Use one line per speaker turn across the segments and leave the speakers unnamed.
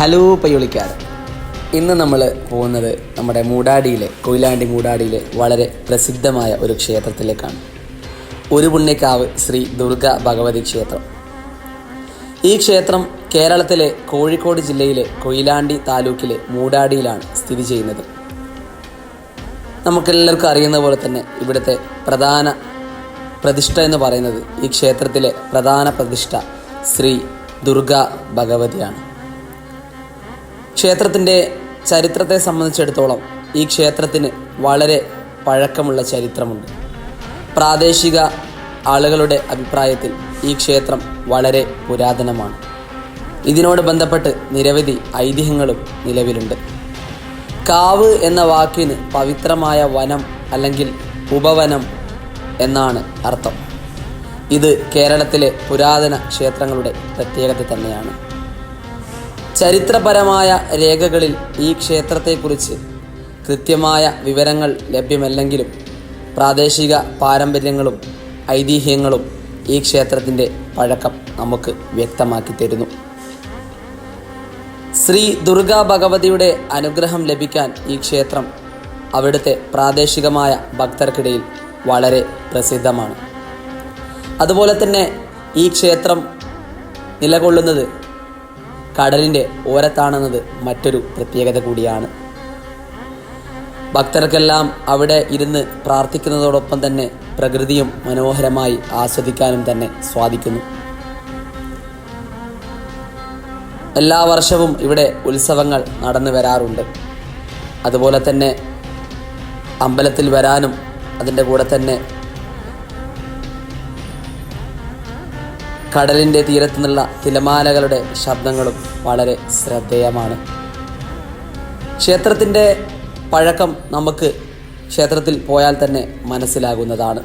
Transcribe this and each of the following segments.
Hello പയ്യോളിക്കാർ. ഇന്ന് നമ്മൾ പോകുന്നത് നമ്മുടെ കൊയിലാണ്ടി മൂടാടിയിലെ വളരെ പ്രസിദ്ധമായ ഒരു ക്ഷേത്രത്തിലേക്കാണ്. ഒരു പുണ്യക്കാവ് ശ്രീ ദുർഗ ഭഗവതി ക്ഷേത്രം. ഈ ക്ഷേത്രം കേരളത്തിലെ കോഴിക്കോട് ജില്ലയിലെ കൊയിലാണ്ടി താലൂക്കിലെ മൂടാടിയിലാണ് സ്ഥിതി ചെയ്യുന്നത്. നമുക്കെല്ലാവർക്കും അറിയുന്ന പോലെ തന്നെ ഇവിടുത്തെ പ്രധാന പ്രതിഷ്ഠ എന്ന് പറയുന്നത്, ഈ ക്ഷേത്രത്തിലെ പ്രധാന പ്രതിഷ്ഠ ശ്രീ ദുർഗ ഭഗവതിയാണ്. ക്ഷേത്രത്തിൻ്റെ ചരിത്രത്തെ സംബന്ധിച്ചിടത്തോളം ഈ ക്ഷേത്രത്തിന് വളരെ പഴക്കമുള്ള ചരിത്രമുണ്ട്. പ്രാദേശിക ആളുകളുടെ അഭിപ്രായത്തിൽ ഈ ക്ഷേത്രം വളരെ പുരാതനമാണ്. ഇതിനോട് ബന്ധപ്പെട്ട് നിരവധി ഐതിഹ്യങ്ങളും നിലവിലുണ്ട്. കാവ് എന്ന വാക്കിന് പവിത്രമായ വനം അല്ലെങ്കിൽ ഉപവനം എന്നാണ് അർത്ഥം. ഇത് കേരളത്തിലെ പുരാതന ക്ഷേത്രങ്ങളുടെ പ്രത്യേകത തന്നെയാണ്. ചരിത്രപരമായ രേഖകളിൽ ഈ ക്ഷേത്രത്തെക്കുറിച്ച് കൃത്യമായ വിവരങ്ങൾ ലഭ്യമല്ലെങ്കിലും പ്രാദേശിക പാരമ്പര്യങ്ങളും ഐതിഹ്യങ്ങളും ഈ ക്ഷേത്രത്തിൻ്റെ പഴക്കം നമുക്ക് വ്യക്തമാക്കി തരുന്നു. ശ്രീ ദുർഗാ ഭഗവതിയുടെ അനുഗ്രഹം ലഭിക്കാൻ ഈ ക്ഷേത്രം അവിടുത്തെ പ്രാദേശികമായ ഭക്തർക്കിടയിൽ വളരെ പ്രസിദ്ധമാണ്. അതുപോലെ തന്നെ ഈ ക്ഷേത്രം നിലകൊള്ളുന്നത് കടലിൻ്റെ ഓരത്താണെന്നത് മറ്റൊരു പ്രത്യേകത കൂടിയാണ്. ഭക്തർക്കെല്ലാം അവിടെ ഇരുന്ന് പ്രാർത്ഥിക്കുന്നതോടൊപ്പം തന്നെ പ്രകൃതിയും മനോഹരമായി ആസ്വദിക്കാനും തന്നെ സാധിക്കുന്നു. എല്ലാ വർഷവും ഇവിടെ ഉത്സവങ്ങൾ നടന്നു വരാറുണ്ട്. അതുപോലെ തന്നെ അമ്പലത്തിൽ വരാനും അതിൻ്റെ കൂടെ തന്നെ കടലിൻ്റെ തീരത്തു നിന്നുള്ള തിരമാലകളുടെ ശബ്ദങ്ങളും വളരെ ശ്രദ്ധേയമാണ്. ക്ഷേത്രത്തിൻ്റെ പഴക്കം നമുക്ക് ക്ഷേത്രത്തിൽ പോയാൽ തന്നെ മനസ്സിലാകുന്നതാണ്.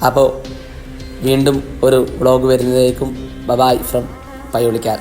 അപ്പോൾ വീണ്ടും ഒരു വ്ളോഗ് വരുന്നതേക്കും ബൈ ഫ്രം പയ്യോളിക്കാർ.